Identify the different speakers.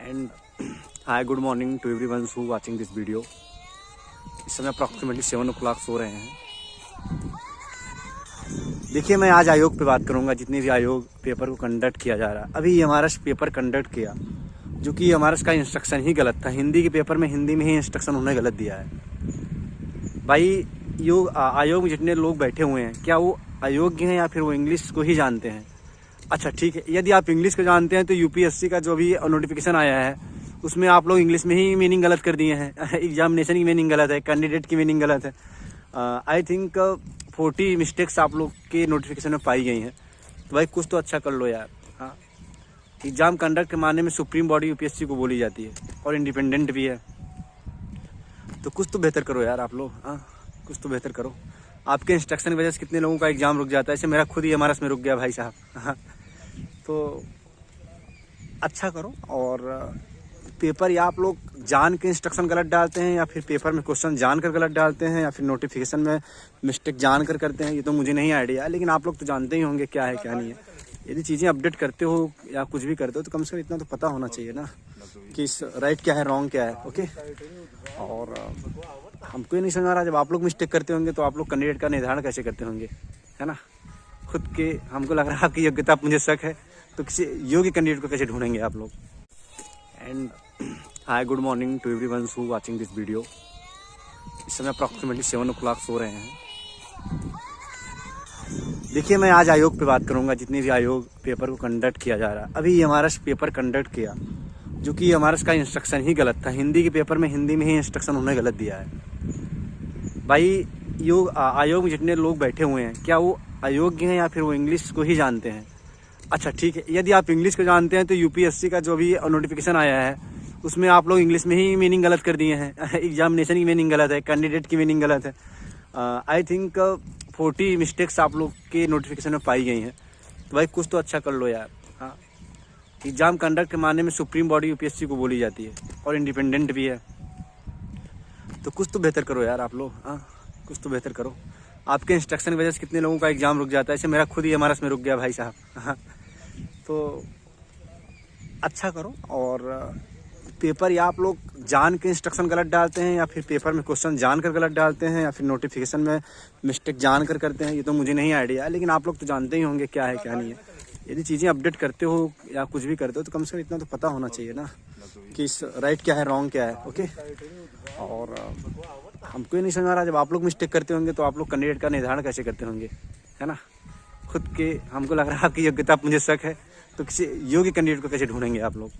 Speaker 1: And hi good morning to everyone who watching this video. इस समय approximately 7 o'clock सो रहे हैं। देखिए, मैं आज आयोग पे बात करूंगा, जितने भी आयोग पेपर को कंडक्ट किया जा रहा है। अभी हमारा पेपर कंडक्ट किया, जो कि हमारा का इंस्ट्रक्शन ही गलत था। हिंदी के पेपर में हिंदी में ही इंस्ट्रक्शन उन्होंने गलत दिया है। भाई, आयोग में जितने लोग बैठे हुए हैं, क्या वो अयोग्य हैं या फिर वो इंग्लिश को ही जानते हैं? अच्छा ठीक है, यदि आप इंग्लिश को जानते हैं तो यूपीएससी का जो भी नोटिफिकेशन आया है उसमें आप लोग इंग्लिश में ही मीनिंग गलत कर दिए हैं। एग्जामिनेशन की मीनिंग गलत है, कैंडिडेट की मीनिंग गलत है। आई थिंक 40 मिस्टेक्स आप लोग के नोटिफिकेशन में पाई गई हैं। तो भाई कुछ तो अच्छा कर लो यार। हाँ, एग्जाम कंडक्ट के मानने में सुप्रीम बॉडी यूपीएससी को बोली जाती है और इंडिपेंडेंट भी है। तो कुछ तो बेहतर करो यार आप लोग। हाँ, कुछ तो बेहतर करो। आपके इंस्ट्रक्शन की वजह से कितने लोगों का एग्जाम रुक जाता है। ऐसे मेरा खुद ही हमारा इसमें रुक गया भाई साहब। हाँ, तो अच्छा करो। और पेपर या आप लोग जान के इंस्ट्रक्शन गलत डालते हैं या फिर पेपर में क्वेश्चन जानकर गलत डालते हैं या फिर नोटिफिकेशन में मिस्टेक जानकर करते हैं, ये तो मुझे नहीं आइडिया है। लेकिन आप लोग तो जानते ही होंगे क्या है क्या नहीं है। यदि चीज़ें अपडेट करते हो या कुछ भी करते हो तो कम से कम इतना तो पता होना चाहिए ना कि राइट क्या है, रॉन्ग क्या है। ओके, और हमको ये नहीं समझ आ रहा, जब आप लोग मिस्टेक करते होंगे तो आप लोग कैंडिडेट का निर्धारण कैसे करते होंगे, है ना। खुद के हमको लग रहा है आपकी योग्यता, मुझे शक है, तो किसी योग्य कैंडिडेट को कैसे ढूंढेंगे आप लोग। And hi good morning to everyone who watching this video. इस समय अप्रॉक्सीमेटली 7 o'clock सो रहे हैं। देखिए, मैं आज आयोग पे बात करूंगा, जितने भी आयोग पेपर को कंडक्ट किया जा रहा है। अभी हमारा पेपर कंडक्ट किया, जो कि हमारा का इंस्ट्रक्शन ही गलत था। हिंदी के पेपर में हिंदी में ही इंस्ट्रक्शन उन्होंने गलत दिया है। भाई, आयोग में जितने लोग बैठे हुए हैं, क्या वो अयोग्य हैं या फिर वो इंग्लिश को ही जानते हैं? अच्छा ठीक है, यदि आप इंग्लिश को जानते हैं तो यूपीएससी का जो भी नोटिफिकेशन आया है उसमें आप लोग इंग्लिश में ही मीनिंग गलत कर दिए हैं। एग्जामिनेशन की मीनिंग गलत है, कैंडिडेट की मीनिंग गलत है। आई थिंक 40 मिस्टेक्स आप लोग के नोटिफिकेशन में पाई गई हैं। तो भाई कुछ तो अच्छा कर लो यार। हाँ, एग्जाम कंडक्ट के मानने में सुप्रीम बॉडी यूपीएससी को बोली जाती है और इंडिपेंडेंट भी है। तो कुछ तो बेहतर करो यार आप लोग। हाँ, कुछ तो बेहतर करो। आपके इंस्ट्रक्शन की वजह से कितने लोगों का एग्जाम रुक जाता है। ऐसे मेरा खुद ही हमारा इसमें रुक गया भाई साहब। हाँ, तो अच्छा करो। और पेपर या आप लोग जान के इंस्ट्रक्शन गलत डालते हैं या फिर पेपर में क्वेश्चन जानकर गलत डालते हैं या फिर नोटिफिकेशन में मिस्टेक जानकर करते हैं, ये तो मुझे नहीं आइडिया है। लेकिन आप लोग तो जानते ही होंगे क्या है क्या नहीं है। यदि चीज़ें अपडेट करते हो या कुछ भी करते हो तो कम से कम इतना तो पता होना चाहिए ना कि राइट क्या है, रॉन्ग क्या है। ओके, और हमको ये नहीं समझ आ रहा, जब आप लोग मिस्टेक करते होंगे तो आप लोग कैंडिडेट का निर्धारण कैसे करते होंगे, है ना। खुद के हमको लग रहा है आपकी योग्यता, मुझे शक है, तो किसी योग्य कैंडिडेट को कैसे ढूंढेंगे आप लोग।